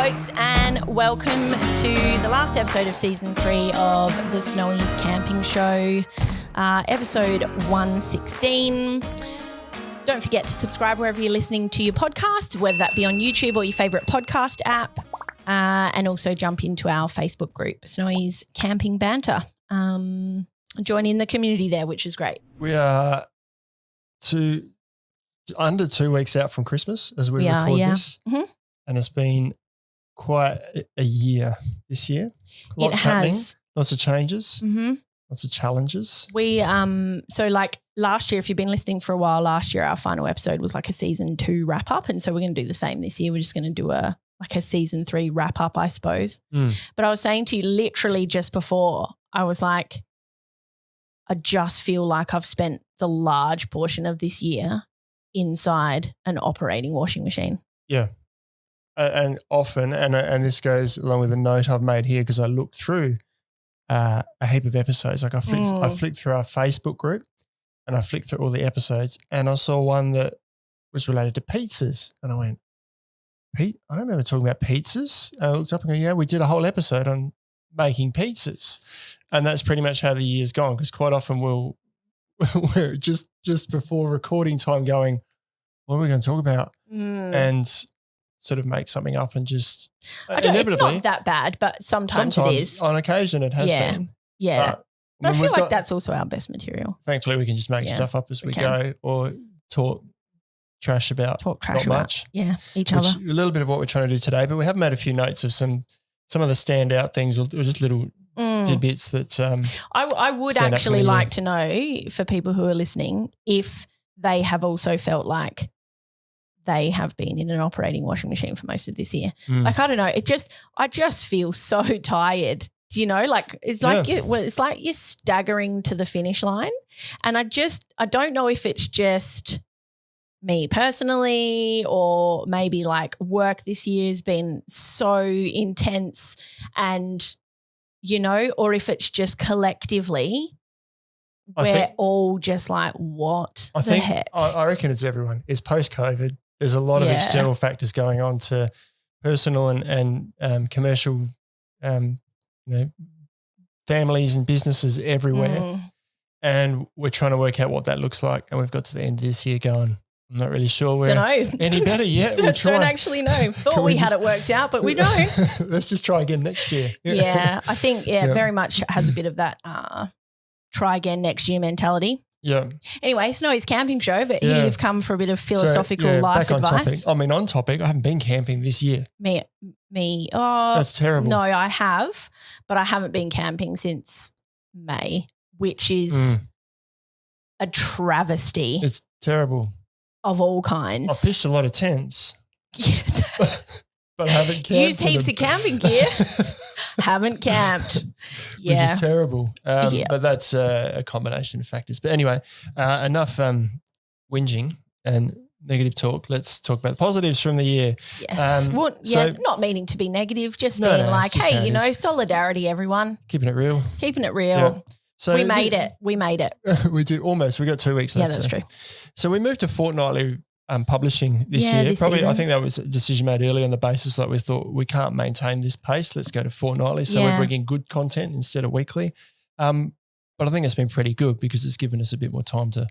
folks, and welcome to the last episode of Season 3 of the Snowies Camping Show, episode 116. Don't forget to subscribe wherever you're listening to your podcast, whether that be on YouTube or your favourite podcast app, and also jump into our Facebook group, Snowies Camping Banter. Join in the community there, which is great. We are under 2 weeks out from Christmas as we record this. Mm-hmm. And it's been quite a year this year. Lots happening, lots of changes, lots of challenges. We so like last year, if you've been listening for a while, last year our final episode was like a season 2 wrap up, and so we're going to do the same this year. We're just going to do a season 3 wrap up, I suppose. But I was saying to you literally just before, I was like, I just feel like I've spent the large portion of this year inside an operating washing machine. Yeah. And often, and this goes along with a note I've made here because I looked through a heap of episodes. Like I flicked through our Facebook group and I flicked through all the episodes and I saw one that was related to pizzas. And I went, Pete, I don't remember talking about pizzas. And I looked up and go, yeah, we did a whole episode on making pizzas. And that's pretty much how the year's gone, because quite often we're just before recording time going, what are we going to talk about? And sort of make something up and just it's not that bad, but sometimes it is. On occasion it has been. Yeah. But I feel like that's also our best material. Thankfully we can just make stuff up as we go or talk trash about much. Yeah, each other. A little bit of what we're trying to do today, but we have made a few notes of some of the standout things or just little tidbits that I would actually like to know, for people who are listening, if they have also felt like they have been in an operating washing machine for most of this year. Like, I don't know. I just feel so tired. Do you know? Like, it's like it's like you're staggering to the finish line. And I don't know if it's just me personally or maybe like work this year has been so intense and, you know, or if it's just collectively we're all just like, what the heck? I reckon it's everyone. It's post-COVID. There's a lot of external factors going on to personal and commercial, families and businesses everywhere. And we're trying to work out what that looks like. And we've got to the end of this year going, I'm not really sure we're any better yet. We'll try. Don't actually know. Thought we had it worked out, but we don't. Let's just try again next year. Yeah, I think, very much has a bit of that try again next year mentality. Yeah. Anyway, Snowies Camping Show, but here you've come for a bit of philosophical life back on advice. Topic. I mean, on topic, I haven't been camping this year. Me. Oh, that's terrible. No, I have, but I haven't been camping since May, which is a travesty. It's terrible. Of all kinds. I pitched a lot of tents. Yes. But I haven't camped. Used heaps of camping gear. Haven't camped. Yeah. Which is terrible. But that's a combination of factors. But anyway, enough whinging and negative talk. Let's talk about the positives from the year. Yes. Not meaning to be negative, just being like, hey, solidarity, everyone. Keeping it real. Yeah. So we made it. We We did almost. We got 2 weeks left. Yeah, that's true. So we moved to fortnightly publishing this year. Season. I think that was a decision made early on the basis that we thought we can't maintain this pace. Let's go to fortnightly. So we're bringing good content instead of weekly. But I think it's been pretty good because it's given us a bit more time to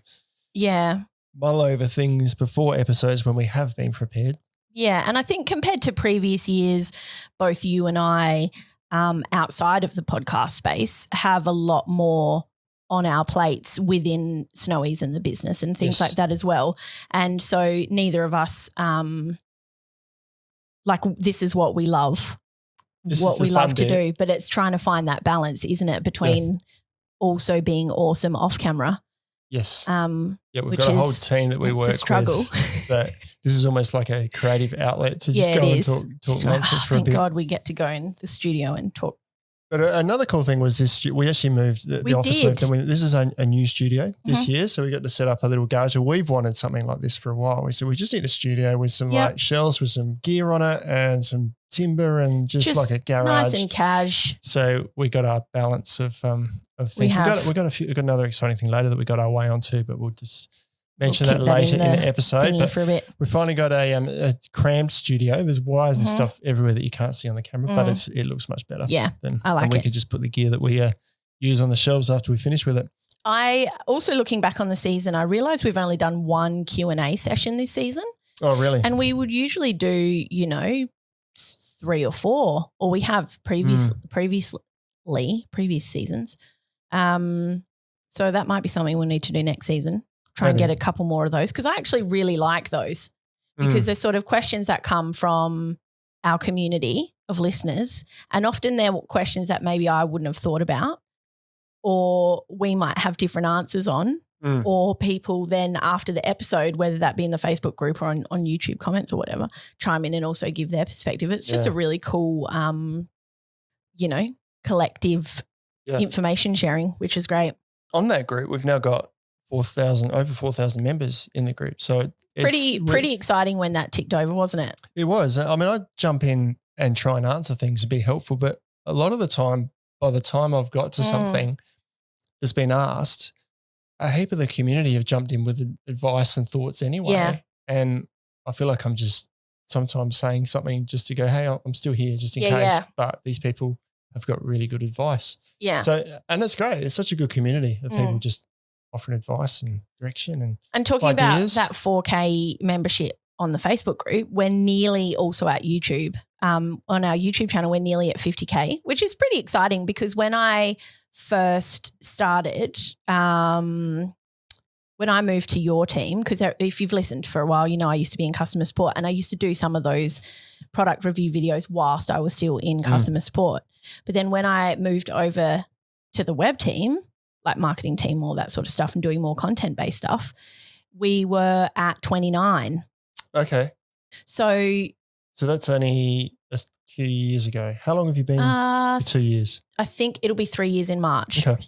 mull over things before episodes when we have been prepared. Yeah, and I think compared to previous years, both you and I, outside of the podcast space, have a lot more on our plates within Snowies and the business and things like that as well. And so neither of us, this is what we love, what we love to do, but it's trying to find that balance, isn't it, between also being awesome off camera. Yes. We've got a whole team that we work with. That this is almost like a creative outlet to just go and talk nonsense for a bit. Thank God we get to go in the studio and talk. But another cool thing was this, we actually moved, the office moved, and this is a new studio this year, so we got to set up a little garage. We've wanted something like this for a while. We said we just need a studio with some like shelves with some gear on it and some timber and just like a garage. Nice and cash. So we got our balance of things. We've got another exciting thing later that we got our way on to, but we'll just mention that later in the episode. But for a bit. we finally got a crammed studio. There's wires and stuff everywhere that you can't see on the camera, but it looks much better. Yeah, I like it. And we could just put the gear that we use on the shelves after we finish with it. I also, looking back on the season, I realised we've only done one Q&A session this season. Oh, really? And we would usually do, 3 or 4, or we have previous seasons. So that might be something we'll need to do next season. Try and get a couple more of those, because I actually really like those, because they're sort of questions that come from our community of listeners, and often they're questions that maybe I wouldn't have thought about, or we might have different answers on, or people then after the episode, whether that be in the Facebook group or on YouTube comments or whatever, chime in and also give their perspective. It's just a really cool, collective information sharing, which is great. On that group, we've now got over 4,000 members in the group. So it's pretty exciting when that ticked over, wasn't it? It was. I mean, I jump in and try and answer things and be helpful, but a lot of the time, by the time I've got to something that's been asked, a heap of the community have jumped in with advice and thoughts anyway. Yeah. And I feel like I'm just sometimes saying something just to go, hey, I'm still here just in case. Yeah. But these people have got really good advice. Yeah. So, and it's great. It's such a good community of people just offering advice and direction and talking ideas. About that 4K membership on the Facebook group, we're nearly also at YouTube. On our YouTube channel, we're nearly at 50K, which is pretty exciting, because when I first started, when I moved to your team, because if you've listened for a while, I used to be in customer support, and I used to do some of those product review videos whilst I was still in customer support. But then when I moved over to the web team, like marketing team, all that sort of stuff, and doing more content-based stuff, we were at 29. Okay. So that's only a few years ago. How long have you been for 2 years? I think it'll be 3 years in March. Okay.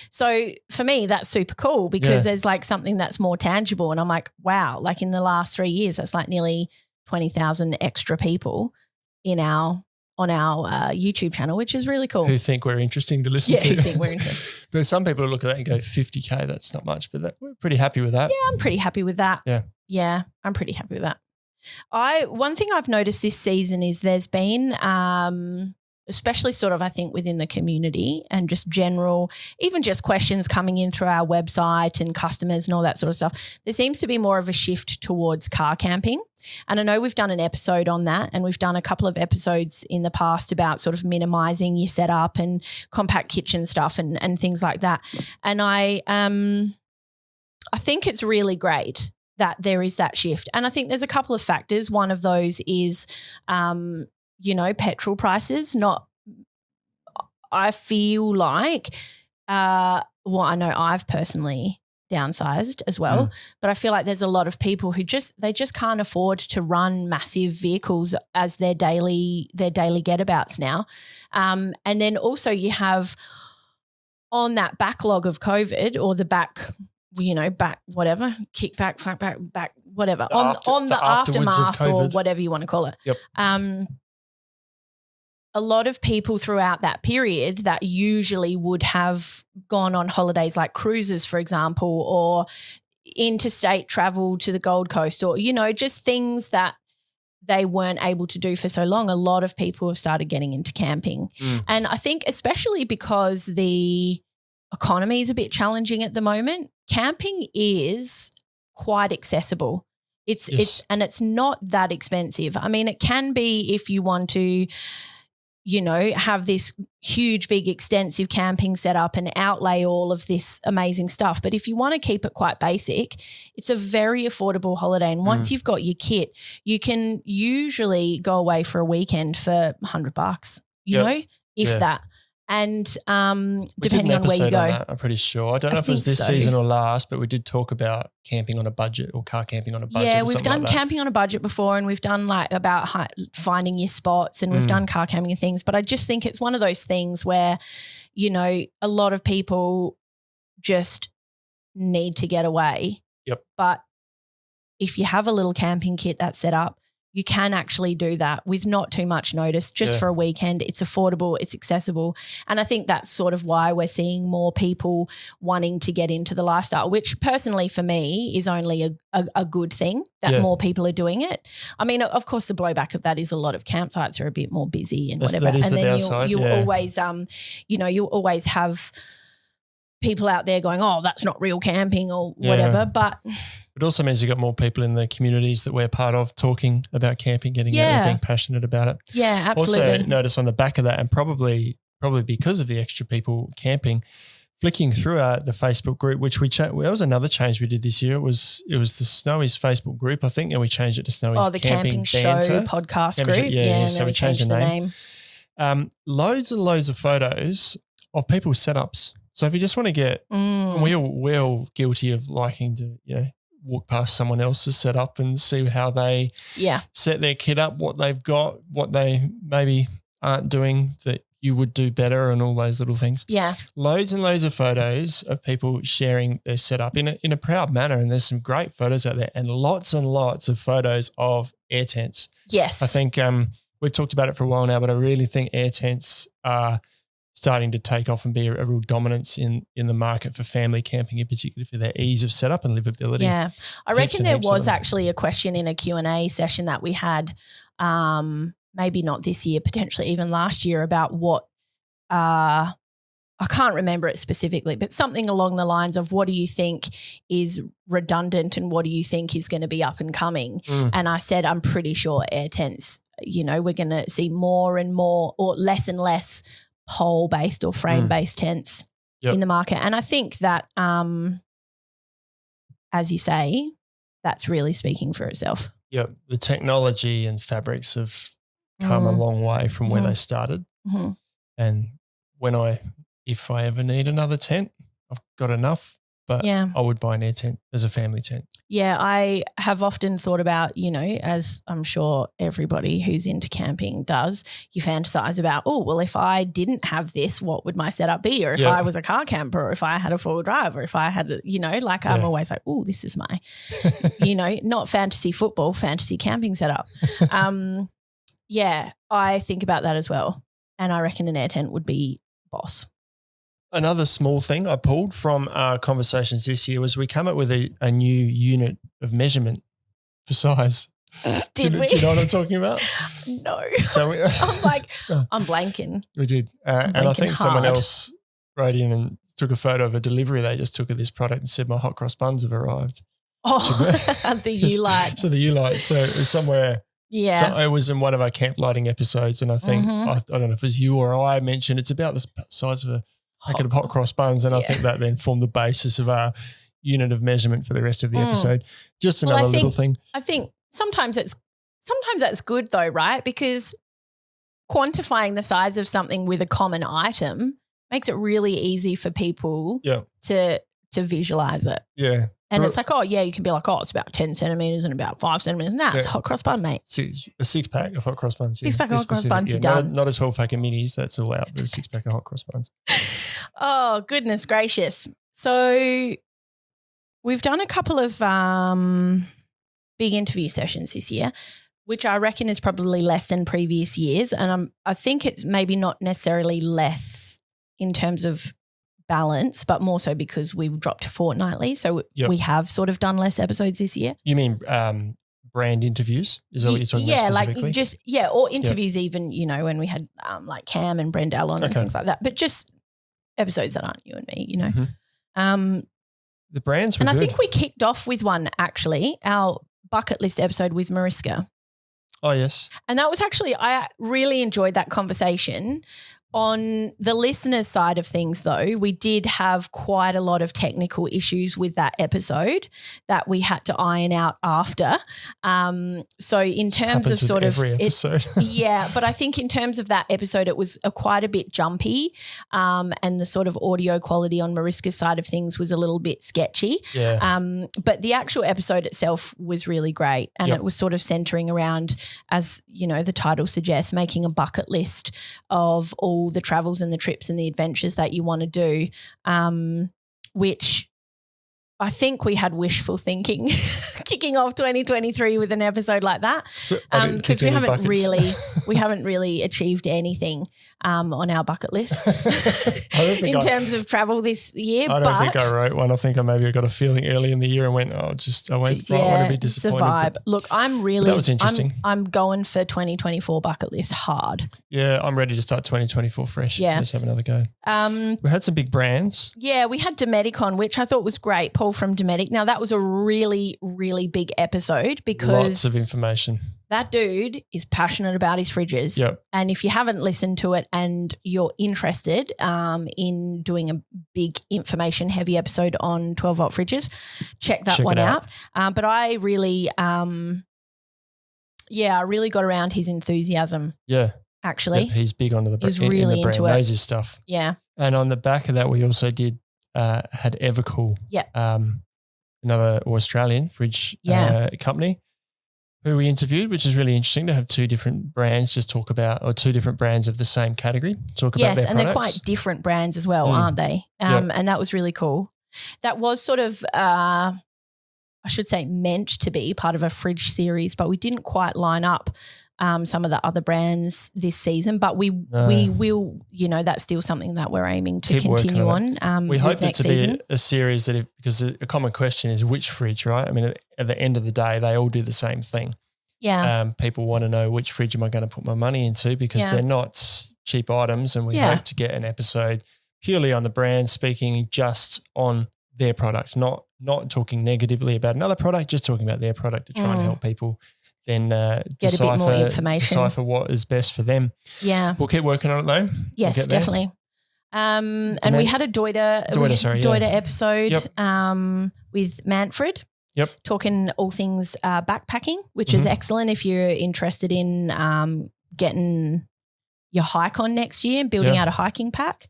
So for me, that's super cool, because there's like something that's more tangible, and I'm like, wow, like in the last 3 years, that's like nearly 20,000 extra people on our YouTube channel, which is really cool. Who think we're interesting to listen to. Yeah, who think we're interesting. But some people look at that and go, 50K, that's not much, but we're pretty happy with that. Yeah, I'm pretty happy with that. Yeah, I'm pretty happy with that. One thing I've noticed this season is there's been, especially sort of I think within the community and just general, even just questions coming in through our website and customers and all that sort of stuff, there seems to be more of a shift towards car camping. And I know we've done an episode on that, and we've done a couple of episodes in the past about sort of minimizing your setup and compact kitchen stuff and things like that. And I think it's really great that there is that shift. And I think there's a couple of factors. One of those is, petrol prices. I feel like, I know I've personally downsized as well, but I feel like there's a lot of people who just can't afford to run massive vehicles as their daily getabouts now. And then also you have on that backlog of COVID, or the kickback, flat back, whatever, on the aftermath or whatever you want to call it. Yep. A lot of people throughout that period that usually would have gone on holidays like cruises, for example, or interstate travel to the Gold Coast, or, just things that they weren't able to do for so long. A lot of people have started getting into camping. And I think especially because the economy is a bit challenging at the moment, camping is quite accessible. It's not that expensive. I mean, it can be if you want to, have this huge, big, extensive camping setup and outlay all of this amazing stuff. But if you want to keep it quite basic, it's a very affordable holiday. And once you've got your kit, you can usually go away for a weekend for $100, if that. And depending on where you go. On that, I'm pretty sure. I don't know if it was this season or last, but we did talk about camping on a budget or car camping on a budget. Yeah, we've done camping on a budget before, and we've done like about finding your spots, and we've done car camping and things. But I just think it's one of those things where, a lot of people just need to get away. Yep. But if you have a little camping kit that's set up, you can actually do that with not too much notice, just for a weekend. It's affordable, it's accessible. And I think that's sort of why we're seeing more people wanting to get into the lifestyle, which personally for me is only a good thing that more people are doing it. I mean, of course, the blowback of that is a lot of campsites are a bit more busy and whatever. That is and the then downside, you always, you always have people out there going, oh, that's not real camping or whatever. But it also means you've got more people in the communities that we're part of talking about camping, getting out and being passionate about it. Yeah, absolutely. Also notice on the back of that, and probably because of the extra people camping, flicking through the Facebook group, which that was another change we did this year. It was the Snowy's Facebook group, I think, and we changed it to Snowy's the Camping Show Banter podcast group. Yeah, so we changed the name. Loads and loads of photos of people's setups. So if you just want to get, we're all guilty of liking to, walk past someone else's setup and see how they set their kit up, what they've got, what they maybe aren't doing that you would do better, and all those little things. Yeah. Loads and loads of photos of people sharing their setup in a proud manner, and there's some great photos out there, and lots of photos of air tents. Yes. I think we've talked about it for a while now, but I really think air tents are starting to take off and be a real dominance in the market for family camping, in particular for their ease of setup and livability. Yeah. I reckon there was actually a question in a Q&A session that we had, maybe not this year, potentially even last year, about what I can't remember it specifically, but something along the lines of what do you think is redundant and what do you think is going to be up and coming? And I said, I'm pretty sure air tents, we're going to see more and more, or less and less pole-based or frame-based tents in the market. And I think that, as you say, that's really speaking for itself. Yep. The technology and fabrics have come a long way from where they started. And if I ever need another tent, I've got enough, but I would buy an air tent as a family tent. Yeah, I have often thought about, as I'm sure everybody who's into camping does, you fantasize about, if I didn't have this, what would my setup be? Or if I was a car camper, or if I had a four-wheel drive, or if I had, I'm always like, this is my, not fantasy football, fantasy camping setup. I think about that as well. And I reckon an air tent would be boss. Another small thing I pulled from our conversations this year was we come up with a new unit of measurement for size. Did we? Do you know what I'm talking about? No. So I'm blanking. We did. And I think someone else wrote in and took a photo of a delivery they just took of this product and said, my hot cross buns have arrived. The U-lights. So the U-lights. So it was somewhere. Yeah. So it was in one of our camp lighting episodes, and I think, I don't know if it was you or I mentioned, it's about the size of a packet of hot cross buns, and I think that then formed the basis of our unit of measurement for the rest of the episode. Just another little thing. I think sometimes that's good though, right? Because quantifying the size of something with a common item makes it really easy for people to visualize it. Yeah. And it's like, you can be like, it's about 10 centimetres and about 5 centimetres. And that's hot cross bun, mate. A six-pack of hot cross buns. Six-pack of hot cross buns, you're done. Not a 12-pack of minis, that's all out, but a six-pack of hot cross buns. Oh, goodness gracious. So we've done a couple of big interview sessions this year, which I reckon is probably less than previous years. And I think it's maybe not necessarily less in terms of balance, but more so because we've dropped to fortnightly. So we have sort of done less episodes this year. You mean brand interviews? Is that what you're talking about specifically? Or interviews even, when we had like Cam and Brendale on and things like that. But just episodes that aren't you and me, The brands were good. And I think we kicked off with one actually, our bucket list episode with Mariska. Oh, yes. And that was actually, I really enjoyed that conversation. On the listener's side of things, though, we did have quite a lot of technical issues with that episode that we had to iron out after. So in terms of sort of every episode. But I think in terms of that episode, it was quite a bit jumpy, and the sort of audio quality on Mariska's side of things was a little bit sketchy. Yeah. But the actual episode itself was really great, and it was sort of centering around, as the title suggests, making a bucket list of all the travels and the trips and the adventures that you want to do, which I think we had wishful thinking kicking off 2023 with an episode like that, because we haven't really achieved anything on our bucket lists in terms of travel this year. I don't think I wrote one. I think I got a feeling early in the year and went, I want to be disappointed. Survive. Look, that was interesting. I'm going for 2024 bucket list hard. Yeah, I'm ready to start 2024 fresh. Yeah. Let's have another go. We had some big brands. Yeah, we had Dometic on, which I thought was great. Paul from Dometic. Now, that was a really, really big episode because lots of information. That dude is passionate about his fridges. Yep. And if you haven't listened to it and you're interested in doing a big information-heavy episode on 12-volt fridges, check that one out. But I really, I really got around his enthusiasm. Yeah. Actually. Yep, he's big onto the brand. He's really into it. Knows his stuff. Yeah. And on the back of that, we also had Evercool. Yeah. Another Australian fridge company who we interviewed, which is really interesting to have two different brands two different brands of the same category. Talk about their products. Yes, and they're quite different brands as well, aren't they? And that was really cool. That was sort of, I should say, meant to be part of a fridge series, but we didn't quite line up some of the other brands this season, but we will, that's still something that we're aiming to continue on. We hope it to be a series because a common question is which fridge, right? I mean, at the end of the day, they all do the same thing. Yeah. People want to know which fridge am I going to put my money into because they're not cheap items, and we hope to get an episode purely on the brand, speaking just on their product, not talking negatively about another product, just talking about their product to try and help people then get a bit more information. Decipher what is best for them. Yeah. We'll keep working on it though. Yes, definitely. And we had a Doida episode with Manfred. Yep. Talking all things backpacking, which is excellent if you're interested in getting your hike on next year and building out a hiking pack,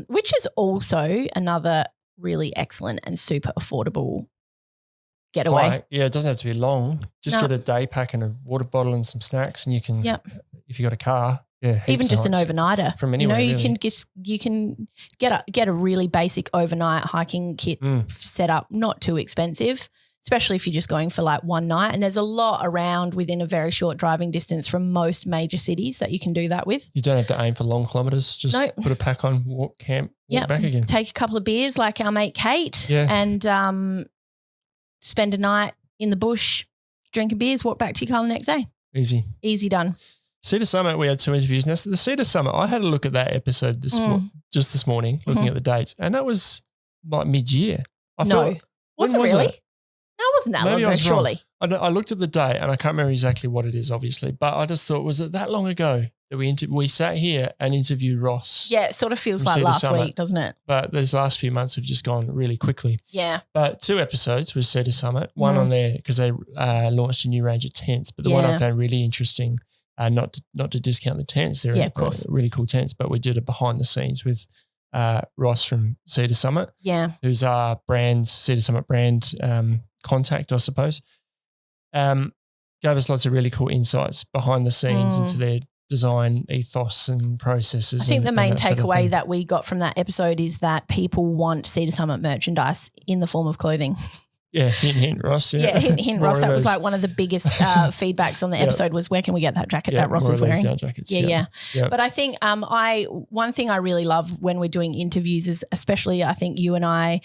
which is also another really excellent and super affordable getaway. Yeah, it doesn't have to be long. Just get a day pack and a water bottle and some snacks, and you can. Yep. If you got a car, even just an overnighter from anywhere. You can get a really basic overnight hiking kit set up, not too expensive, especially if you're just going for like one night. And there's a lot around within a very short driving distance from most major cities that you can do that with. You don't have to aim for long kilometres. Just put a pack on, walk camp, walk back again. Take a couple of beers like our mate Kate and spend a night in the bush drinking beers, walk back to your car the next day. Easy done. Cedar Summit, we had 2 interviews. Now, the Cedar Summit, I had a look at that episode this morning, looking at the dates, and that was like mid-year. Was it really? No, it wasn't that long ago, surely. I looked at the date, and I can't remember exactly what it is, obviously, but I just thought, was it that long ago that we sat here and interviewed Ross? Yeah, it sort of feels like last week, doesn't it? But these last few months have just gone really quickly. Yeah. But 2 episodes with Cedar Summit, one on there because they launched a new range of tents, but the one I found really interesting, not to discount the tents, they're of course. Really cool tents, but we did a behind the scenes with Ross from Cedar Summit, who's our Cedar Summit brand contact, I suppose. Gave us lots of really cool insights behind the scenes into their design ethos and processes. I think the main takeaway that we got from that episode is that people want Cedar Summit merchandise in the form of clothing. Yeah, hint, Ross. Yeah, hint, Ross. That was like one of the biggest feedbacks on the episode was, where can we get that jacket that Ross is wearing? Jackets, yeah. But I think one thing I really love when we're doing interviews is, especially I think you and I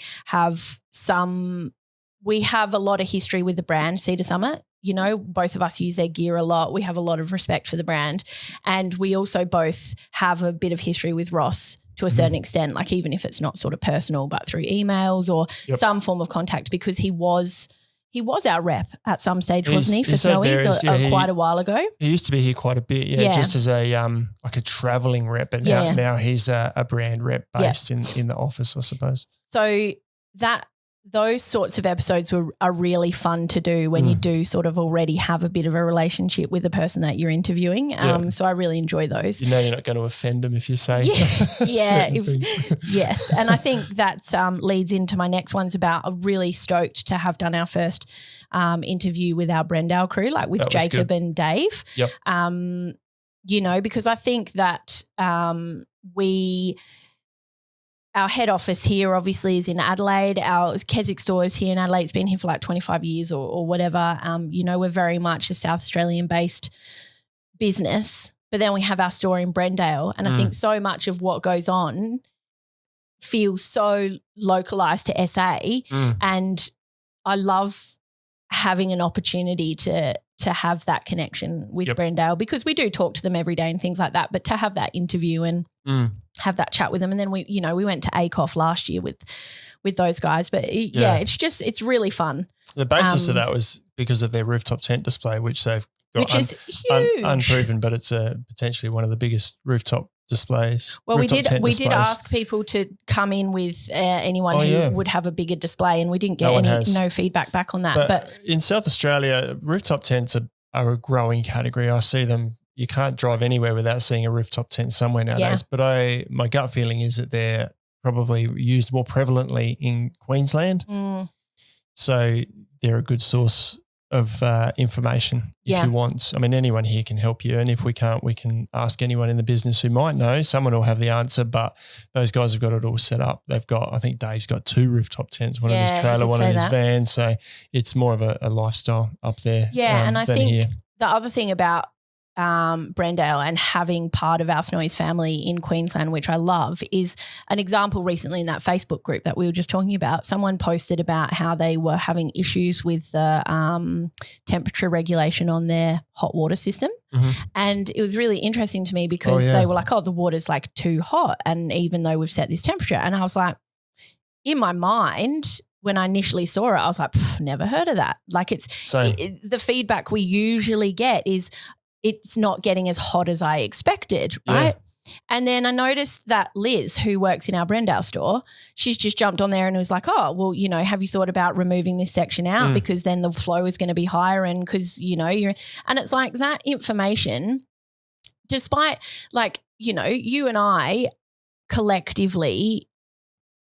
we have a lot of history with the brand Cedar Summit. Both of us use their gear a lot. We have a lot of respect for the brand. And we also both have a bit of history with Ross to a certain extent, like even if it's not sort of personal, but through emails or some form of contact, because he was our rep at some stage, wasn't he, for Snowies quite a while ago? He used to be here quite a bit, just as a like a travelling rep, and now he's a brand rep based in the office, I suppose. So those sorts of episodes are really fun to do when you do sort of already have a bit of a relationship with the person that you're interviewing. So I really enjoy those. You know you're not going to offend them if you say yes. And I think that leads into my next one's about really stoked to have done our first interview with our Brendale crew, like with Jacob and Dave. Yep. Because I think that our head office here obviously is in Adelaide. Our Keswick store is here in Adelaide. It's been here for like 25 years or whatever. We're very much a South Australian based business, but then we have our store in Brendale. And I think so much of what goes on feels so localized to SA. And I love having an opportunity to have that connection with Brendale, because we do talk to them every day and things like that, but to have that interview and have that chat with them. And then we went to ACOF last year with those guys, but it's really fun. The basis of that was because of their rooftop tent display, which they've got, which is huge. Unproven, but it's potentially one of the biggest rooftop displays. Well, we did ask people to come in with anyone who would have a bigger display, and we didn't get no feedback back on that. But in South Australia, rooftop tents are a growing category. I see them. You can't drive anywhere without seeing a rooftop tent somewhere nowadays. But my gut feeling is that they're probably used more prevalently in Queensland. So they're a good source of information if you want. I mean, anyone here can help you, and if we can't, we can ask anyone in the business who might know. Someone will have the answer, but those guys have got it all set up. They've got, I think Dave's got 2 rooftop tents, one in his trailer, one in his van. So it's more of a lifestyle up there. Yeah, and I think here. The other thing about Brendale and having part of our Snowy's family in Queensland, which I love, is an example recently in that Facebook group that we were just talking about. Someone posted about how they were having issues with the temperature regulation on their hot water system. And it was really interesting to me because they were like, the water's like too hot, and even though we've set this temperature. And I was like, in my mind, when I initially saw it, I was like, never heard of that. Like the feedback we usually get is it's not getting as hot as I expected, right? And then I noticed that Liz, who works in our Brendale store, she's just jumped on there and was like, have you thought about removing this section out because then the flow is going to be higher, and because, and it's like that information, despite you and I collectively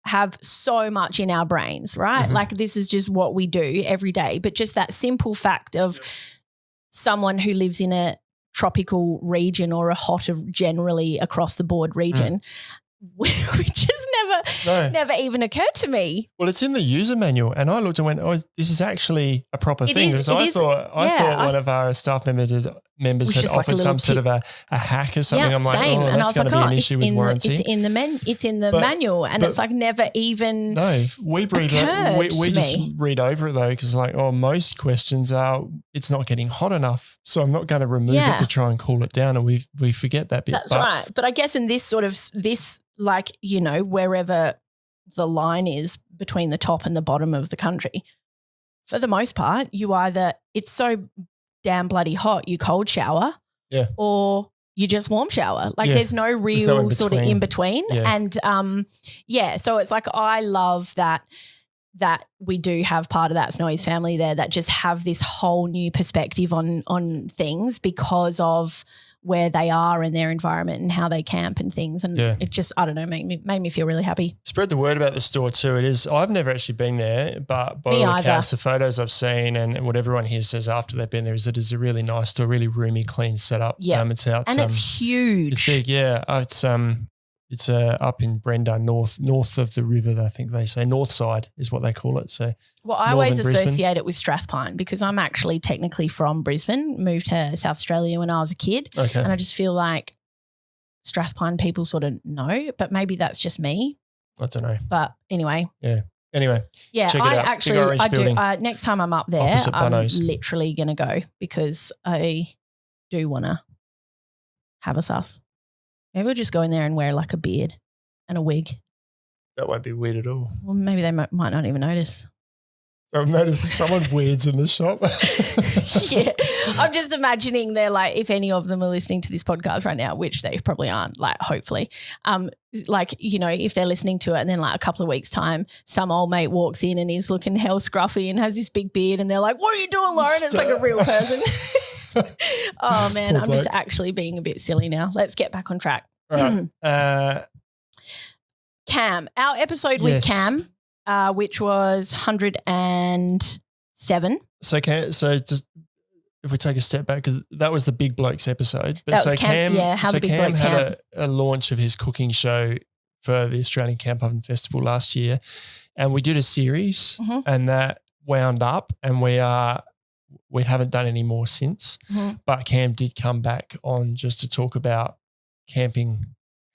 have so much in our brains, right? Like this is just what we do every day, but just that simple fact of someone who lives in a tropical region or a hotter generally across the board region, which has never even occurred to me. Well, it's in the user manual, and I looked and went, this is actually a proper thing. Because I thought one of our staff members had offered some sort of a hack or something. I'm like, that's going to be an issue with warranty. It's in the manual, and it's like never even we just read over it though, because most questions are it's not getting hot enough, so I'm not going to remove it to try and cool it down, and we forget that bit. That's right. But I guess in this wherever the line is between the top and the bottom of the country, for the most part, it's so damn bloody hot, you cold shower, or you just warm shower. There's no real sort of in between. And so it's like I love that we do have part of that Snowy's family there that just have this whole new perspective on things because of where they are and their environment and how they camp and things. And it just, I don't know, made me feel really happy. Spread the word about the store too. I've never actually been there, but by all accounts, the photos I've seen and what everyone here says after they've been there is that it's a really nice store, really roomy, clean setup. Yeah. It's out. And it's huge. It's big, yeah. It's up in Brendale, north of the river, I think they say. North side is what they call it. So, I always associate it with Strathpine because I'm actually technically from Brisbane, moved to South Australia when I was a kid. Okay. And I just feel like Strathpine people sort of know, but maybe that's just me. I don't know. But anyway. Yeah. Anyway. Yeah, check it out. I do. Next time I'm up there, I'm literally going to go because I do want to have a sus. Maybe we'll just go in there and wear like a beard and a wig. That won't be weird at all. Well, maybe they might not even notice. I've noticed someone weirds in the shop. Yeah. I'm just imagining they're like, if any of them are listening to this podcast right now, which they probably aren't, like hopefully, if they're listening to it and then like a couple of weeks time, some old mate walks in and he's looking hell scruffy and has this big beard and they're like, what are you doing, Lauren? It's like a real person. Oh, man, I'm just actually being a bit silly now. Let's get back on track. Right. Cam, our episode with Cam, which was 107. So just if we take a step back, because that was the Big Blokes episode. But that was Cam, Cam had a launch of his cooking show for the Australian Camp Oven Festival last year, and we did a series, and that wound up, and we haven't done any more since. But Cam did come back on just to talk about camping,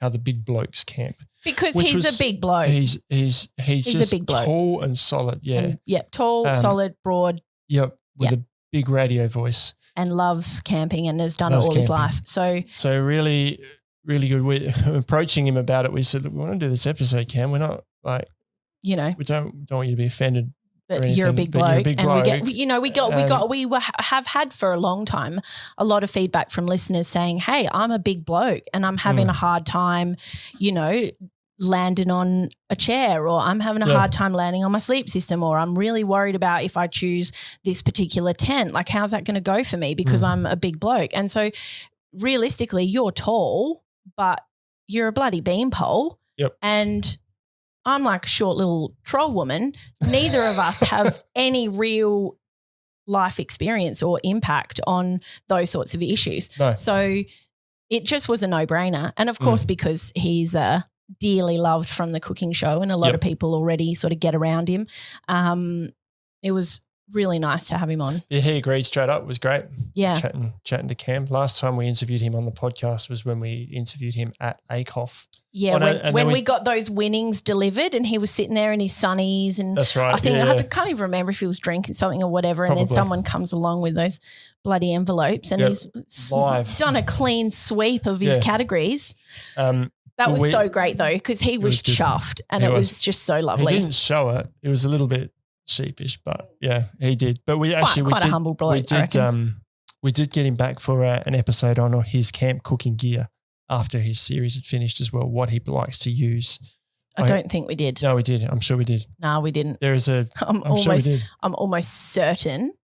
how the big blokes camp. Because he's a big bloke. He's just a big bloke. Tall and solid, tall, solid, broad. Yep, with a big radio voice. And loves camping and has done it all his life. So really, really good. We're approaching him about it. We said, look, we want to do this episode, Cam. We're not like, we don't want you to be offended. But you're a big bloke, and we have had for a long time a lot of feedback from listeners saying, "Hey, I'm a big bloke and I'm having a hard time, landing on a chair, or I'm having a hard time landing on my sleep system, or I'm really worried about if I choose this particular tent. Like, how's that going to go for me because I'm a big bloke?" And so, realistically, you're tall, but you're a bloody beanpole, and I'm like a short little troll woman. Neither of us have any real life experience or impact on those sorts of issues. No. So it just was a no-brainer. And of course, because he's dearly loved from the cooking show and a lot of people already sort of get around him, it was really nice to have him on. Yeah, he agreed straight up. It was great. Yeah. Chatting to Cam. Last time we interviewed him on the podcast was when we interviewed him at ACOF. Yeah, when we got those winnings delivered and he was sitting there in his sunnies, and that's right. I think I can't even remember if he was drinking something or whatever. Probably. And then someone comes along with those bloody envelopes and he's done a clean sweep of his categories. That was so great though, because he was chuffed and it was just so lovely. He didn't show it. It was a little bit sheepish, but yeah, he did. But we quite a humble bloke. We did get him back for an episode on his camp cooking gear after his series had finished as well, what he likes to use. I don't think we did. No, we did. I'm sure we did. No, we didn't. I'm sure we did. I'm almost certain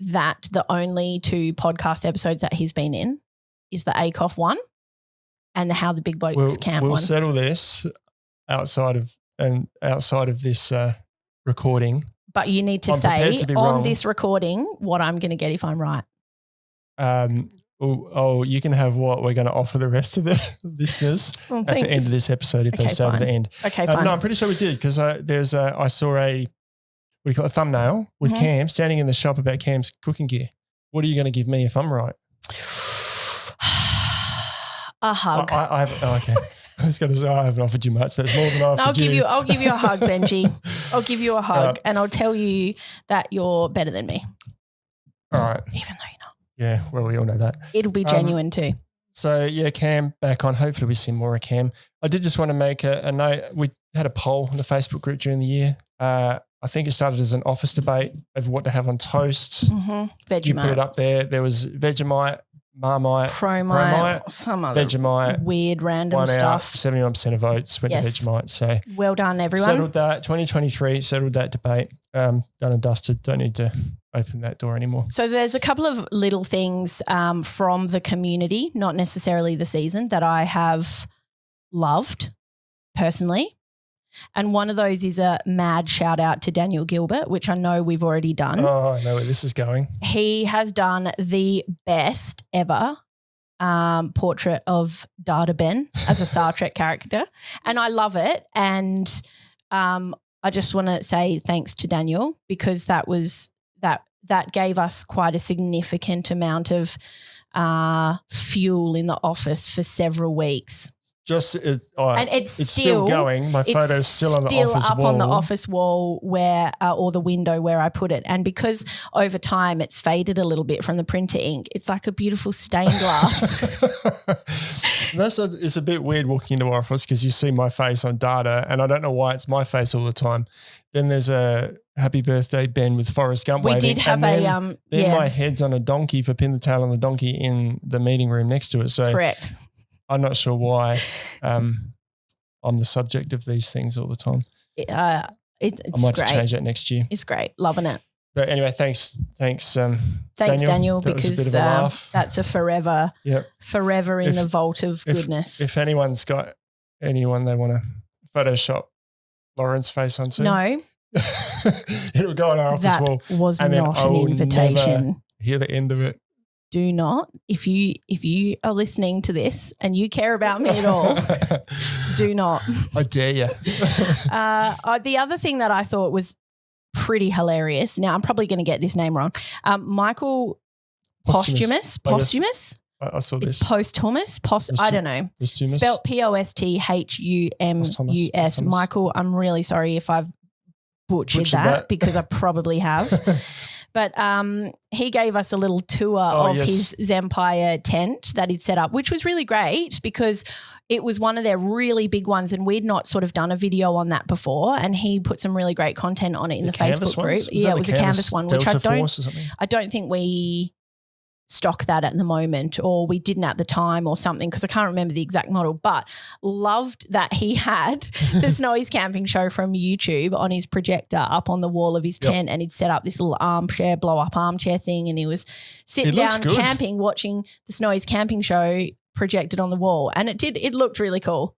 that the only 2 podcast episodes that he's been in is the ACOF one and the How the Big Blokes Camp one. We'll settle this outside of this recording. But you need to say on this recording what I'm going to get if I'm right. You can have what we're going to offer the rest of the listeners at the end of this episode if they stay to the end. Okay, fine. No, I'm pretty sure we did because I saw a thumbnail with Cam standing in the shop about Cam's cooking gear. What are you going to give me if I'm right? A hug. Okay. I was going to say I haven't offered you much. That's more than I offered you. I'll give you a hug, Benji. I'll give you a hug and I'll tell you that you're better than me. All right. Even though you're not. Yeah, well, we all know that. It'll be genuine too. So, yeah, Cam back on. Hopefully we see more of Cam. I did just want to make a note. We had a poll in the Facebook group during the year. I think it started as an office debate over what to have on toast. Vegemite. You put it up there. There was Vegemite, Marmite, Promite, some other Vegemite, weird random stuff. 71% of votes went to Vegemite. So well done, everyone. Settled that. 2023 settled that debate. Done and dusted. Don't need to open that door anymore. So there's a couple of little things from the community, not necessarily the season, that I have loved personally. And one of those is a mad shout out to Daniel Gilbert, which I know we've already done. Oh, I know where this is going. He has done the best ever portrait of Data Ben as a Star Trek character. And I love it. And I just want to say thanks to Daniel because that gave us quite a significant amount of fuel in the office for several weeks. And it's still going. My photo's still on the office up wall. on the office wall where, or the window where I put it. And because over time it's faded a little bit from the printer ink, it's like a beautiful stained glass. It's a bit weird walking into our office because you see my face on data, and I don't know why it's my face all the time. Then there's a happy birthday Ben with Forrest Gump waving. We did have then my head's on a donkey for Pin the Tail on the Donkey in the meeting room next to it. So correct. I'm not sure why I'm the subject of these things all the time. It's I might have to change that next year. It's great. Loving it. But anyway, thanks, Daniel, that because was a bit of a laugh. That's a forever in the vault of goodness. If anyone's got anyone they want to Photoshop Lauren's face onto, no, it'll go on our office wall. That was not an invitation. Never hear the end of it. do not, if you are listening to this and you care about me at all, do not. I dare you. The other thing that I thought was pretty hilarious. Now, I'm probably going to get this name wrong. Michael Posthumous. I saw this. It's posthumous. I don't know. Posthumous. Spelled Posthumus. Michael, I'm really sorry if I've butchered that because I probably have. But he gave us a little tour of his Zempire tent that he'd set up, which was really great because it was one of their really big ones and we'd not sort of done a video on that before, and he put some really great content on it in the Facebook group. It was a canvas one, which I don't think we stock that at the moment, or we didn't at the time or something, because I can't remember the exact model, but loved that he had the Snowy's Camping Show from YouTube on his projector up on the wall of his tent, and he'd set up this little armchair, blow up armchair thing, and he was sitting down camping watching the Snowy's Camping Show projected on the wall, and it looked really cool.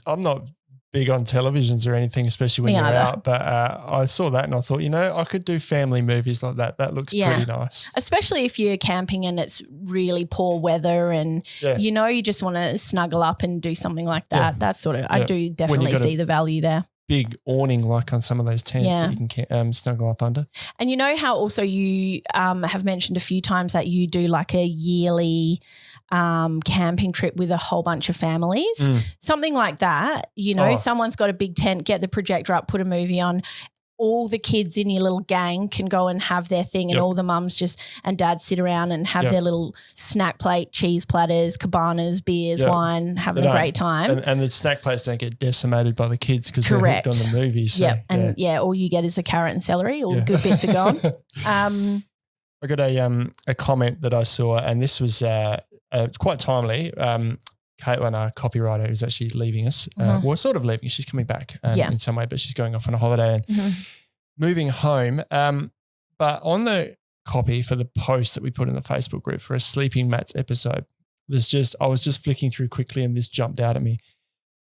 I'm not big on televisions or anything, especially when you're out, but I saw that and I thought, I could do family movies like that. That looks pretty nice. Especially if you're camping and it's really poor weather and you just want to snuggle up and do something like that. Yeah. That's sort of, I do definitely see the value there. Big awning like on some of those tents that you can snuggle up under. And you know how also you have mentioned a few times that you do like a yearly camping trip with a whole bunch of families, something like that, someone's got a big tent, get the projector up, put a movie on, all the kids in your little gang can go and have their thing, and all the mums and dads sit around and have their little snack plate, cheese platters, cabanas, beers, wine, having a great time. And the snack plates don't get decimated by the kids because they're hooked on the movies. So, all you get is a carrot and celery, all the good bits are gone. I got a comment that I saw, and this was quite timely. Caitlin, our copywriter, is actually leaving us. Sort of leaving. She's coming back in some way, but she's going off on a holiday and moving home. But on the copy for the post that we put in the Facebook group for a Sleeping Mats episode, I was just flicking through quickly and this jumped out at me.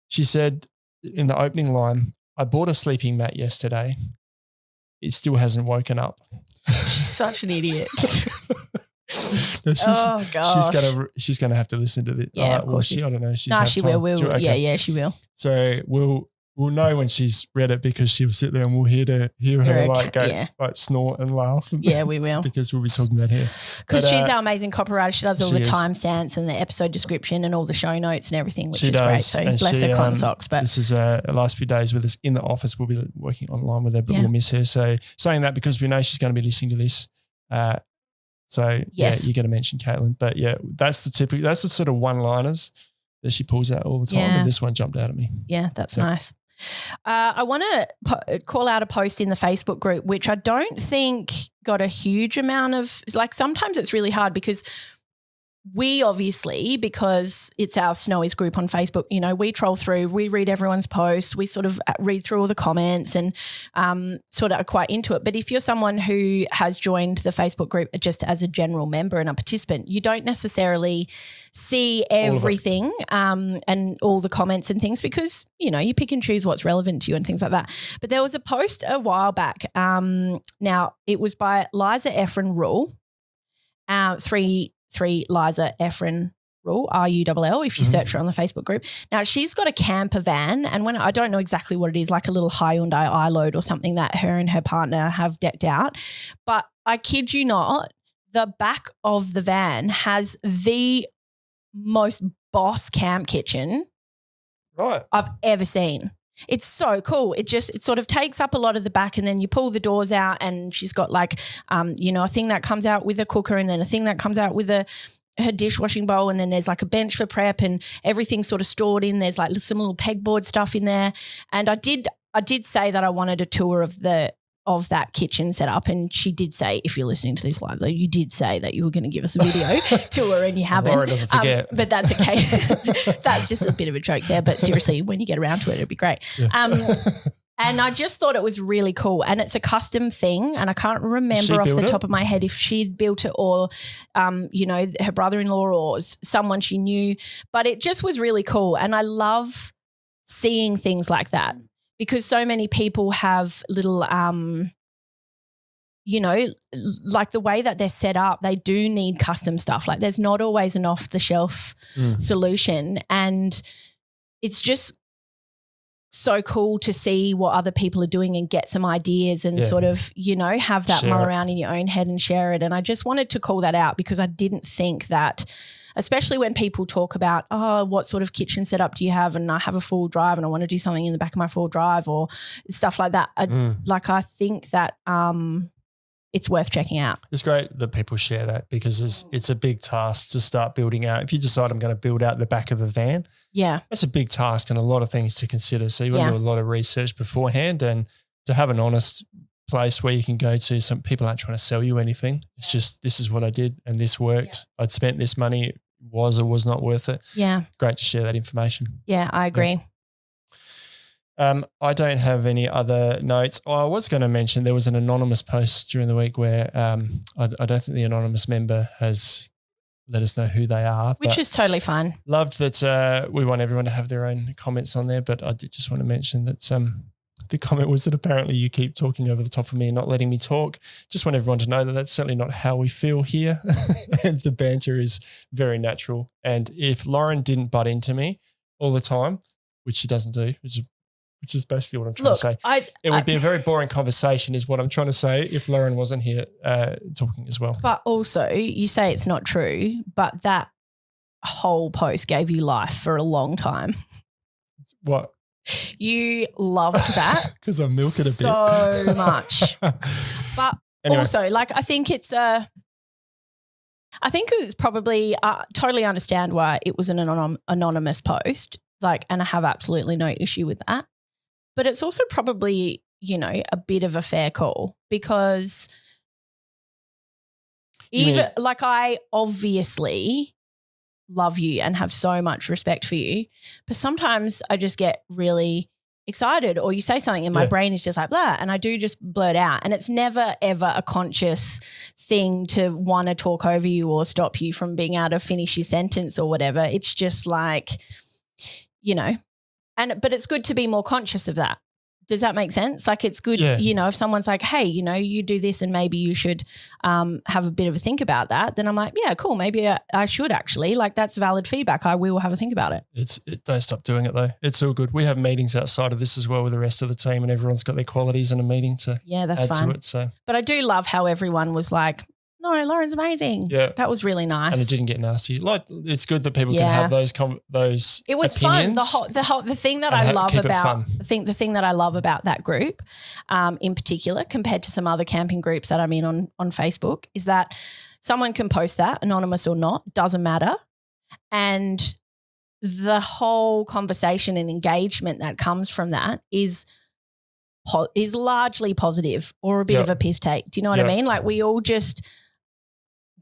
She said in the opening line, "I bought a sleeping mat yesterday. It still hasn't woken up." She's such an idiot. No, she's gonna have to listen to this. Yeah, of course. I don't know. She will. Okay. She will. So we'll know when she's read it, because she'll sit there and we'll hear her like snort and laugh. Yeah, we will, because we'll be talking about her. Because she's our amazing copywriter. She does all the timestamps and the episode description and all the show notes and everything, which is great. So bless her cotton socks. But this is the last few days with us in the office. We'll be working online with her, but we'll miss her. So saying that because we know she's going to be listening to this. You got to mention Caitlin. But that's the sort of one-liners that she pulls out all the time. And this one jumped out at me. Yeah, that's nice. I want to call out a post in the Facebook group, which I don't think got a huge amount of, like, sometimes it's really hard because we obviously, because it's our Snowy's group on Facebook, we troll through, we read everyone's posts, we sort of read through all the comments and sort of are quite into it. But if you're someone who has joined the Facebook group just as a general member and a participant, you don't necessarily see everything and all the comments and things, because, you pick and choose what's relevant to you and things like that. But there was a post a while back. Now, it was by Liza Efron Rule, three Liza Efron Rule, RULL, if you search her on the Facebook group. Now, she's got a camper van, and I don't know exactly what it is, like a little Hyundai iLoad or something that her and her partner have decked out. But I kid you not, the back of the van has the most boss camp kitchen I've ever seen. It's so cool. It sort of takes up a lot of the back, and then you pull the doors out and she's got like, a thing that comes out with a cooker, and then a thing that comes out with her dishwashing bowl, and then there's like a bench for prep, and everything's sort of stored in. There's like some little pegboard stuff in there. And I did say that I wanted a tour of that kitchen setup, and she did say, if you're listening to this live, though, you did say that you were going to give us a video tour, and you haven't. Laura doesn't forget. But that's okay. That's just a bit of a joke there. But seriously, when you get around to it, it'll be great. Yeah. And I just thought it was really cool, and it's a custom thing, and I can't remember off the top of my head if she'd built it or, her brother-in-law or someone she knew, but it just was really cool, and I love seeing things like that. Because so many people have little you know, like the way that they're set up, they do need custom stuff. Like there's not always an off-the-shelf solution, and it's just so cool to see what other people are doing and get some ideas and sort of, you know, have that mull around in your own head and share it. And I just wanted to call that out because I didn't think that, especially when people talk about, oh, what sort of kitchen setup do you have? And I have a full drive and I want to do something in the back of my full drive or stuff like that. I think that it's worth checking out. It's great that people share that because it's a big task to start building out. If you decide I'm going to build out the back of a van, that's a big task and a lot of things to consider. So you want to do a lot of research beforehand, and to have an honest place where you can go to. Some people aren't trying to sell you anything. It's just, this is what I did and this worked. I'd spent this money. It was or was not worth it. Yeah. Great to share that information. Yeah, I agree. Yeah. I don't have any other notes. I was going to mention there was an anonymous post during the week where I don't think the anonymous member has let us know who they are. Which is totally fine. Loved that we want everyone to have their own comments on there, but I did just want to mention that the comment was that apparently you keep talking over the top of me and not letting me talk. Just want everyone to know that that's certainly not how we feel here. And the banter is very natural. And if Lauren didn't butt into me all the time, which she doesn't do, which is basically what I'm trying to say. It would be a very boring conversation is what I'm trying to say if Lauren wasn't here talking as well. But also you say it's not true, but that whole post gave you life for a long time. What? You loved that. Because I milk it a bit. So much. But anyway. Also, like I think it's probably totally understand why it was an anonymous post, like, and I have absolutely no issue with that. But it's also probably, you know, a bit of a fair call because I obviously love you and have so much respect for you, but sometimes I just get really excited or you say something and my brain is just like blah, and I do just blurt out, and it's never ever a conscious thing to want to talk over you or stop you from being able to finish your sentence or whatever. It's just like, you know, but it's good to be more conscious of that. Does that make sense? Like it's good, you know, if someone's like, hey, you know, you do this and maybe you should have a bit of a think about that, then I'm like, yeah, cool. Maybe I should actually. Like that's valid feedback. I will have a think about it. Don't stop doing it though. It's all good. We have meetings outside of this as well with the rest of the team, and everyone's got their qualities in a meeting to add to it. So, but I do love how everyone was like, no, Lauren's amazing. Yeah. That was really nice. And it didn't get nasty. Like it's good that people can have those It was opinions. fun. The thing that I love about the thing that I love about that group, in particular, compared to some other camping groups that I'm in on Facebook, is that someone can post that, anonymous or not, doesn't matter. And the whole conversation and engagement that comes from that is largely positive or a bit of a piss take. Do you know what I mean? Like we all just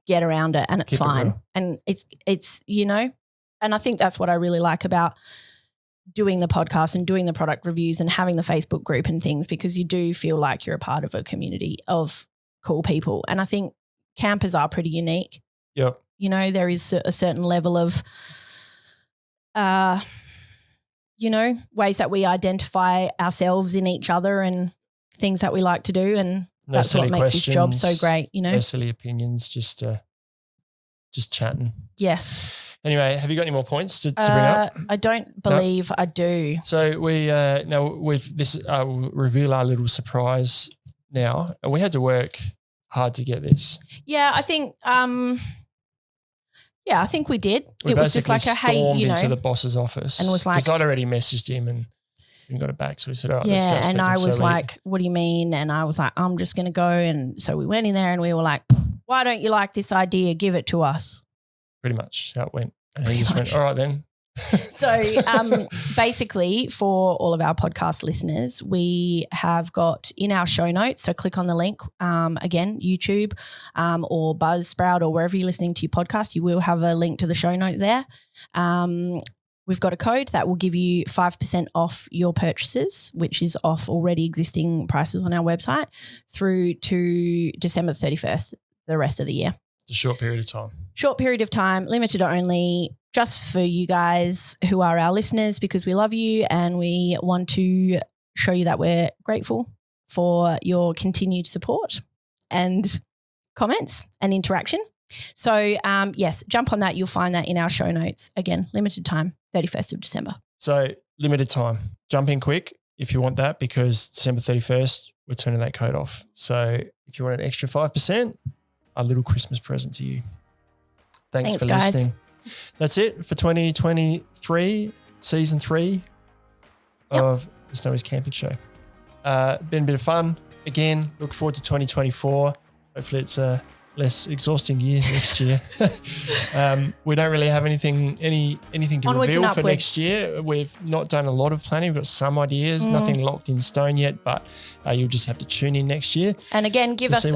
get around it and it's fine. And it's, you know, and I think that's what I really like about doing the podcast and doing the product reviews and having the Facebook group and things, because you do feel like you're a part of a community of cool people. And I think campers are pretty unique. Yep. You know, there is a certain level of, you know, ways that we identify ourselves in each other and things that we like to do, and that's what makes this job so great, you know. No silly opinions, just chatting. Yes. Anyway, have you got any more points to bring up? I don't believe I do. So we'll reveal our little surprise now. And we had to work hard to get this. Yeah, I think I think we did. We it was just like stormed into the boss's office and was like, because I'd already messaged him and got it back. So we said, let's go. And I was like, what do you mean? And I was like, I'm just going to go. And so we went in there and we were like, why don't you like this idea? Give it to us. Pretty much how it went. And he just went, all right then. So basically for all of our podcast listeners, we have got in our show notes, so click on the link, again, YouTube or Buzzsprout or wherever you're listening to your podcast, you will have a link to the show note there. We've got a code that will give you 5% off your purchases, which is off already existing prices on our website through to December 31st, the rest of the year. It's a short period of time. Short period of time, limited only, just for you guys who are our listeners, because we love you and we want to show you that we're grateful for your continued support. and comments and interaction. So, yes, jump on that. You'll find that in our show notes. Again, limited time, 31st of December. So limited time. Jump in quick if you want that, because December 31st, we're turning that code off. So if you want an extra 5%, a little Christmas present to you. Thanks for guys. listening. That's it for 2023, season 3 of the Snowy's Camping Show. Been a bit of fun. Again, look forward to 2024. Hopefully it's a less exhausting year next year. We don't really have anything to Onwards reveal for next year. We've not done a lot of planning. We've got some ideas, nothing locked in stone yet, but you'll just have to tune in next year. And again, give us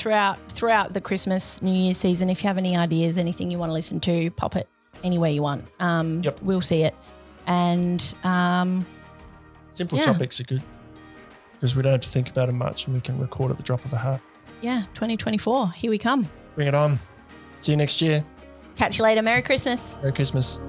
throughout the Christmas, New Year's season, if you have any ideas, anything you want to listen to, pop it anywhere you want. We'll see it. And simple topics are good because we don't have to think about it much and we can record at the drop of a hat. Yeah, 2024. Here we come. Bring it on. See you next year. Catch you later. Merry Christmas. Merry Christmas.